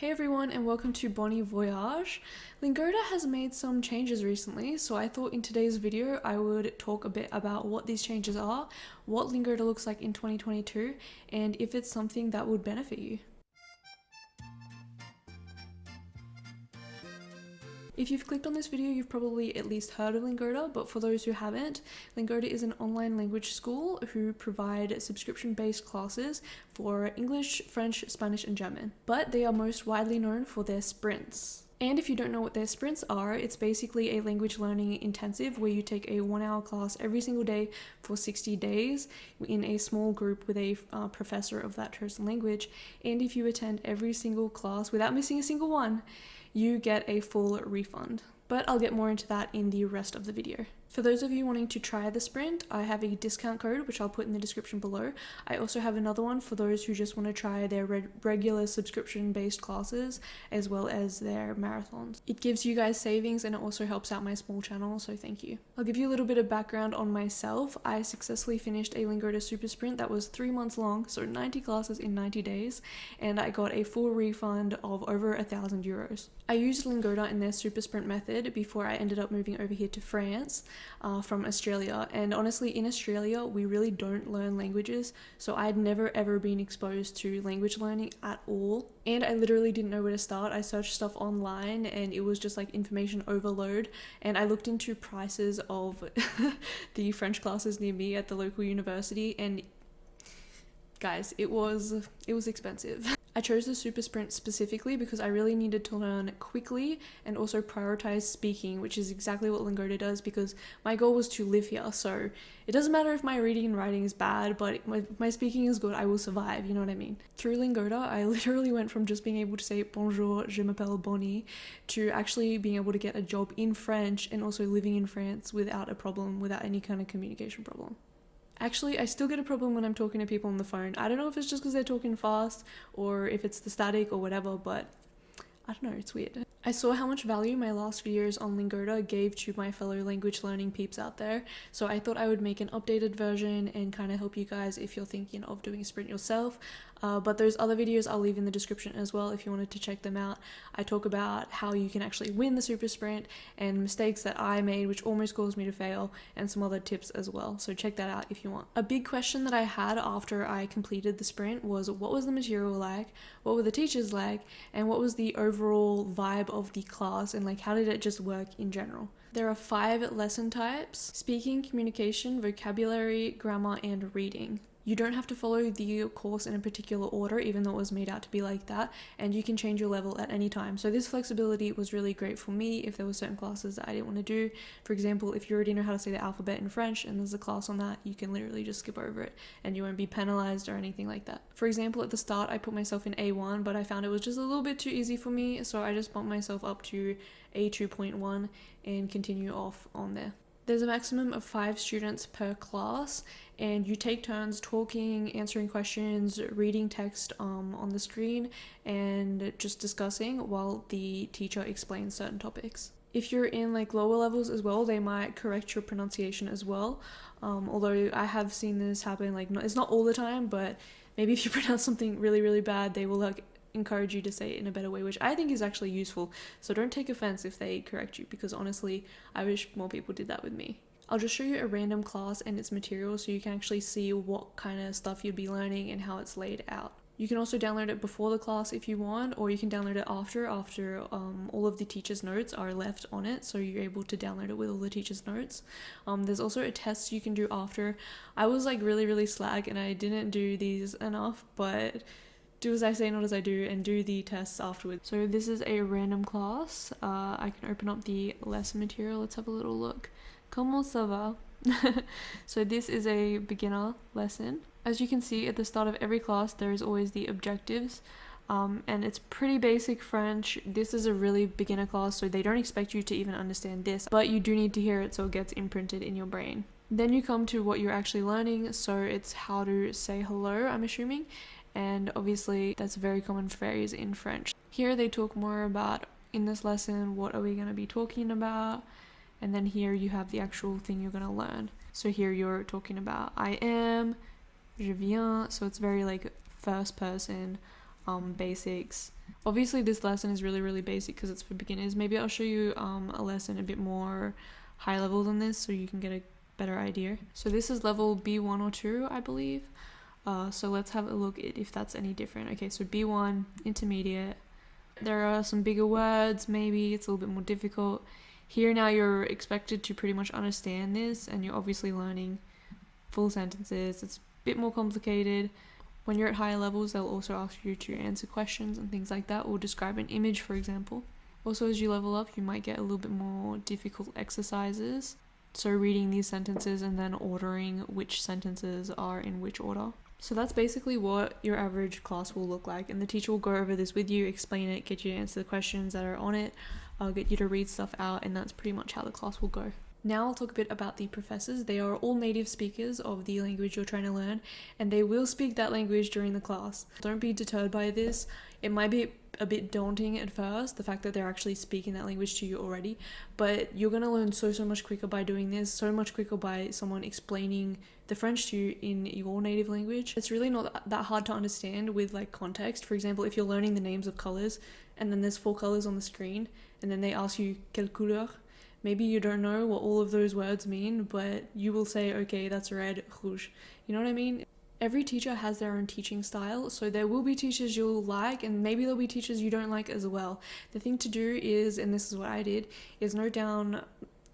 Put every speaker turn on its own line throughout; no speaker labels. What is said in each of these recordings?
Hey everyone, and welcome to Voyage. Lingoda has made some changes recently, so I thought in today's video I would talk a bit about what these changes are, what Lingoda looks like in 2022, and if it's something that would benefit you. If you've clicked on this video, you've probably at least heard of Lingoda, but for those who haven't, Lingoda is an online language school who provide subscription-based classes for English, French, Spanish, and German. But they are most widely known for their sprints. And if you don't know what their sprints are, it's basically a language learning intensive where you take a 1-hour class every single day for 60 days in a small group with a professor of that chosen language. And if you attend every single class without missing a single one, you get a full refund. But I'll get more into that in the rest of the video. For those of you wanting to try the sprint, I have a discount code which I'll put in the description below. I also have another one for those who just want to try their regular subscription-based classes as well as their marathons. It gives you guys savings and it also helps out my small channel, so thank you. I'll give you a little bit of background on myself. I successfully finished a Lingoda Super Sprint that was 3 months long, so 90 classes in 90 days, and I got a full refund of over €1,000. I used Lingoda in their Super Sprint method before I ended up moving over here to France. From Australia, and honestly in Australia we really don't learn languages, so I'd never ever been exposed to language learning at all, and I literally didn't know where to start. I searched stuff online and it was just like information overload, and I looked into prices of the French classes near me at the local university, and guys, it was expensive. I chose the Super Sprint specifically because I really needed to learn quickly and also prioritize speaking, which is exactly what Lingoda does, because my goal was to live here. So it doesn't matter if my reading and writing is bad, but my speaking is good, I will survive, you know what I mean? Through Lingoda, I literally went from just being able to say bonjour, je m'appelle Bonnie, to actually being able to get a job in French and also living in France without a problem, without any kind of communication problem. Actually, I still get a problem when I'm talking to people on the phone. I don't know if it's just because they're talking fast or if it's the static or whatever, but I don't know, it's weird. I saw how much value my last videos on Lingoda gave to my fellow language learning peeps out there, so I thought I would make an updated version and kind of help you guys if you're thinking of doing a sprint yourself. But those other videos I'll leave in the description as well if you wanted to check them out. I talk about how you can actually win the super sprint and mistakes that I made which almost caused me to fail, and some other tips as well, so check that out if you want. A big question that I had after I completed the sprint was, what was the material like, what were the teachers like, and what was the overall vibe of the class, and like how did it just work in general. There are 5 lesson types: speaking, communication, vocabulary, grammar, and reading. You don't have to follow the course in a particular order, even though it was made out to be like that, and you can change your level at any time. So this flexibility was really great for me if there were certain classes that I didn't want to do. For example, if you already know how to say the alphabet in French and there's a class on that, you can literally just skip over it and you won't be penalized or anything like that. For example, at the start I put myself in A1, but I found it was just a little bit too easy for me, so I just bumped myself up to A2.1 and continue off on there. There's a maximum of 5 students per class, and you take turns talking, answering questions, reading text on the screen, and just discussing while the teacher explains certain topics. If you're in like lower levels as well, they might correct your pronunciation as well. Although I have seen this happen, like it's not all the time, but maybe if you pronounce something really, really bad, they will like encourage you to say it in a better way, which I think is actually useful. So don't take offense if they correct you, because honestly I wish more people did that with me. I'll just show you a random class and its material so you can actually see what kind of stuff you'd be learning and how it's laid out. You can also download it before the class if you want, or you can download it after all of the teacher's notes are left on it, so you're able to download it with all the teacher's notes. There's also a test you can do after. I was like really slag and I didn't do these enough, but do as I say, not as I do, and do the tests afterwards. So this is a random class. I can open up the lesson material. Let's have a little look. Comment ça va? So this is a beginner lesson. As you can see, at the start of every class there is always the objectives, and it's pretty basic French. This is a really beginner class, so they don't expect you to even understand this, but you do need to hear it so it gets imprinted in your brain. Then you come to what you're actually learning, so it's how to say hello, I'm assuming, and obviously that's a very common phrase in French. Here they talk more about, in this lesson, what are we going to be talking about, and then here you have the actual thing you're going to learn. So here you're talking about I am, je viens, so it's very like first person basics, Obviously this lesson is really basic because it's for beginners. Maybe I'll show you a lesson a bit more high level than this so you can get a better idea. So this is level B1 or 2, I believe. So let's have a look at if that's any different. Okay, so B1, intermediate. There are some bigger words, maybe it's a little bit more difficult. Here now you're expected to pretty much understand this, and you're obviously learning full sentences. It's a bit more complicated. When you're at higher levels, they'll also ask you to answer questions and things like that, or describe an image, for example. Also, as you level up, you might get a little bit more difficult exercises. So reading these sentences and then ordering which sentences are in which order. So that's basically what your average class will look like, and the teacher will go over this with you, explain it, get you to answer the questions that are on it, get you to read stuff out, and that's pretty much how the class will go. Now I'll talk a bit about the professors. They are all native speakers of the language you're trying to learn, and they will speak that language during the class. Don't be deterred by this. It might be a bit daunting at first, the fact that they're actually speaking that language to you already, but you're going to learn so much quicker by doing this, so much quicker by someone explaining the French to you in your native language. It's really not that hard to understand with like context. For example, if you're learning the names of colors and then there's 4 colors on the screen and then they ask you quelle couleur, maybe you don't know what all of those words mean, but you will say, okay, that's red, rouge. You know what I mean? Every teacher has their own teaching style, so there will be teachers you'll like, and maybe there'll be teachers you don't like as well. The thing to do is, and this is what I did, is note down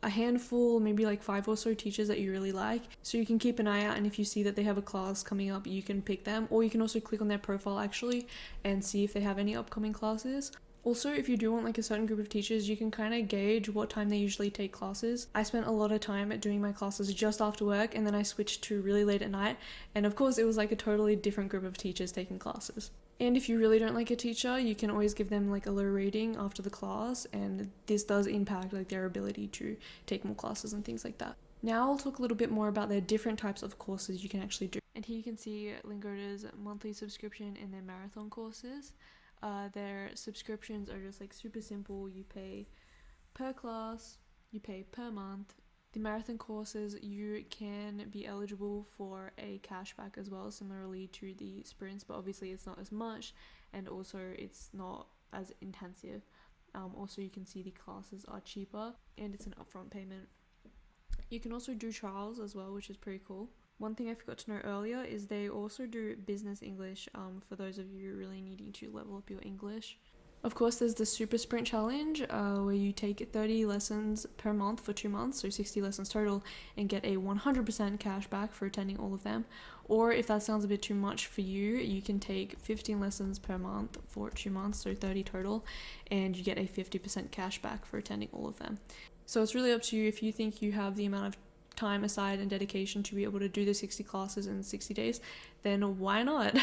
a handful, maybe like 5 or so teachers that you really like, so you can keep an eye out, and if you see that they have a class coming up, you can pick them, or you can also click on their profile actually and see if they have any upcoming classes. Also, if you do want like a certain group of teachers, you can kind of gauge what time they usually take classes. I spent a lot of time at doing my classes just after work, and then I switched to really late at night, and of course it was like a totally different group of teachers taking classes. And if you really don't like a teacher, you can always give them like a low rating after the class, and this does impact like their ability to take more classes and things like that. Now I'll talk a little bit more about their different types of courses you can actually do. And here you can see Lingoda's monthly subscription and their marathon courses. Their subscriptions are just like super simple. You pay per class, you pay per month. The marathon courses, you can be eligible for a cashback as well, similarly to the sprints, but obviously it's not as much, and also it's not as intensive. Also, you can see the classes are cheaper and it's an upfront payment. You can also do trials as well, which is pretty cool. One thing I forgot to know earlier is they also do business English for those of you really needing to level up your English. Of course, there's the Super Sprint challenge where you take 30 lessons per month for 2 months, so 60 lessons total, and get a 100% cash back for attending all of them. Or if that sounds a bit too much for you, you can take 15 lessons per month for 2 months, so 30 total, and you get a 50% cash back for attending all of them. So it's really up to you if you think you have the amount of time aside and dedication to be able to do the 60 classes in 60 days, then why not?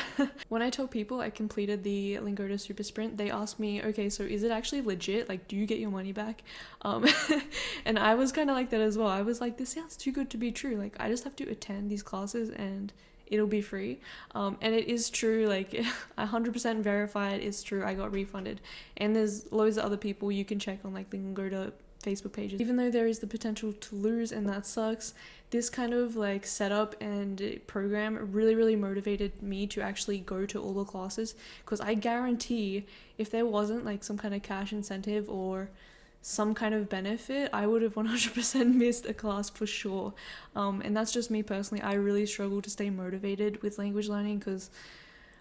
When I tell people I completed the Lingoda Super Sprint, they ask me, okay, so is it actually legit? Like, do you get your money back? And I was kind of like that as well. I was like, this sounds too good to be true. Like, I just have to attend these classes and it'll be free. And it is true, like 100% verified, it's true. I got refunded. And there's loads of other people you can check on like the Lingoda Facebook pages. Even though there is the potential to lose and that sucks, this kind of like setup and program really motivated me to actually go to all the classes, because I guarantee if there wasn't like some kind of cash incentive or some kind of benefit, I would have 100% missed a class for sure. And that's just me personally. I really struggle to stay motivated with language learning because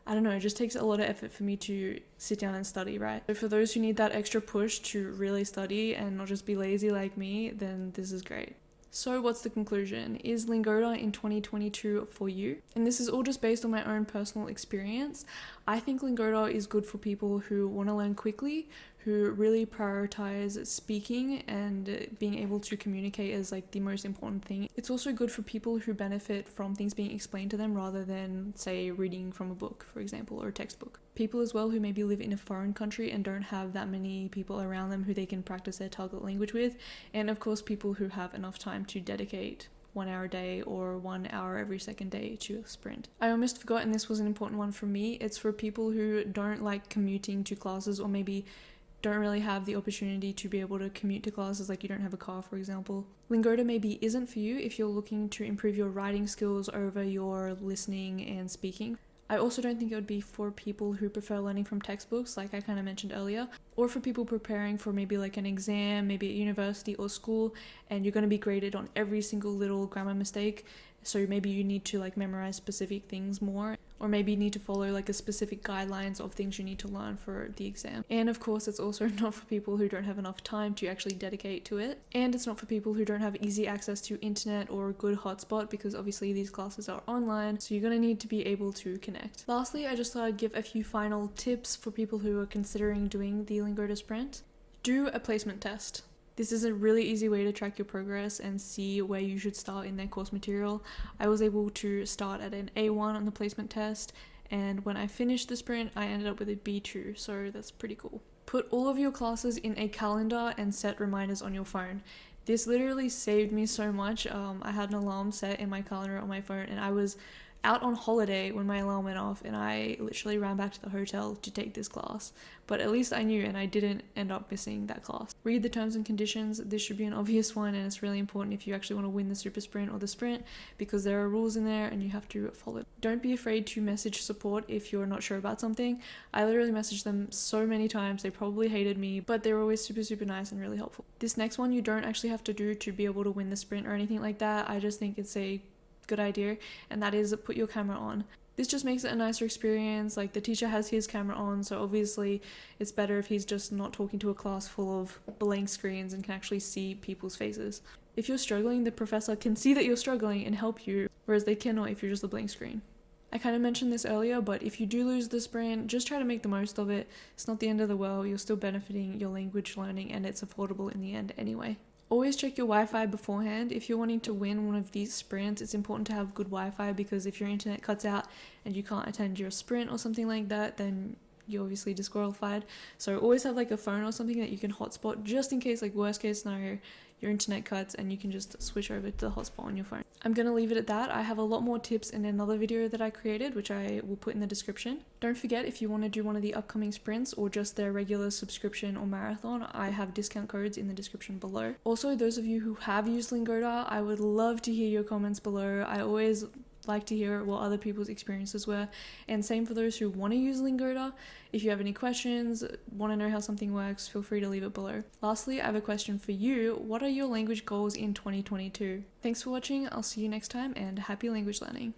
I don't know, it just takes a lot of effort for me to sit down and study, right? So for those who need that extra push to really study and not just be lazy like me, then this is great. So what's the conclusion? Is Lingoda in 2022 for you? And this is all just based on my own personal experience. I think Lingoda is good for people who want to learn quickly, who really prioritize speaking and being able to communicate as like the most important thing. It's also good for people who benefit from things being explained to them rather than, say, reading from a book, for example, or a textbook. People as well who maybe live in a foreign country and don't have that many people around them who they can practice their target language with. And of course, people who have enough time to dedicate 1 hour a day or 1 hour every second day to a sprint. I almost forgot, and this was an important one for me. It's for people who don't like commuting to classes, or maybe don't really have the opportunity to be able to commute to classes, like you don't have a car, for example. Lingoda maybe isn't for you if you're looking to improve your writing skills over your listening and speaking. I also don't think it would be for people who prefer learning from textbooks, like I kind of mentioned earlier, or for people preparing for maybe like an exam, maybe at university or school, and you're going to be graded on every single little grammar mistake. So maybe you need to like memorize specific things more, or maybe you need to follow like a specific guidelines of things you need to learn for the exam. And of course, it's also not for people who don't have enough time to actually dedicate to it. And it's not for people who don't have easy access to internet or a good hotspot, because obviously these classes are online, so you're going to need to be able to connect. Lastly, I just thought I'd give a few final tips for people who are considering doing the Lingoda Sprint. Do a placement test. This is a really easy way to track your progress and see where you should start in their course material. I was able to start at an A1 on the placement test, and when I finished the sprint, I ended up with a B2, so that's pretty cool. Put all of your classes in a calendar and set reminders on your phone. This literally saved me so much. I had an alarm set in my calendar on my phone, and I was out on holiday when my alarm went off, and I literally ran back to the hotel to take this class. But at least I knew, and I didn't end up missing that class. Read the terms and conditions. This should be an obvious one, and it's really important if you actually want to win the super sprint or the sprint, because there are rules in there and you have to follow it. Don't be afraid to message support if you're not sure about something. I literally messaged them so many times. They probably hated me, but they were always super nice and really helpful. This next one you don't actually have to do to be able to win the sprint or anything like that. I just think it's a good idea, and that is put your camera on. This just makes it a nicer experience. Like, the teacher has his camera on, so obviously it's better if he's just not talking to a class full of blank screens and can actually see people's faces. If you're struggling, the professor can see that you're struggling and help you, whereas they cannot if you're just a blank screen. I kind of mentioned this earlier, but if you do lose the sprint, just try to make the most of it. It's not the end of the world. You're still benefiting your language learning, and it's affordable in the end anyway. Always check your Wi-Fi beforehand. If you're wanting to win one of these sprints, it's important to have good Wi-Fi, because if your internet cuts out and you can't attend your sprint or something like that, then you're obviously disqualified. So always have like a phone or something that you can hotspot, just in case, like worst case scenario, your internet cuts and you can just switch over to the hotspot on your phone. I'm gonna leave it at that. I have a lot more tips in another video that I created, which I will put in the description. Don't forget, if you want to do one of the upcoming sprints or just their regular subscription or marathon, I have discount codes in the description below. Also, those of you who have used Lingoda, I would love to hear your comments below. I always like to hear what other people's experiences were, and same for those who want to use Lingoda. If you have any questions, want to know how something works, feel free to leave it below. Lastly, I have a question for you. What are your language goals in 2022? Thanks for watching. I'll see you next time, and happy language learning.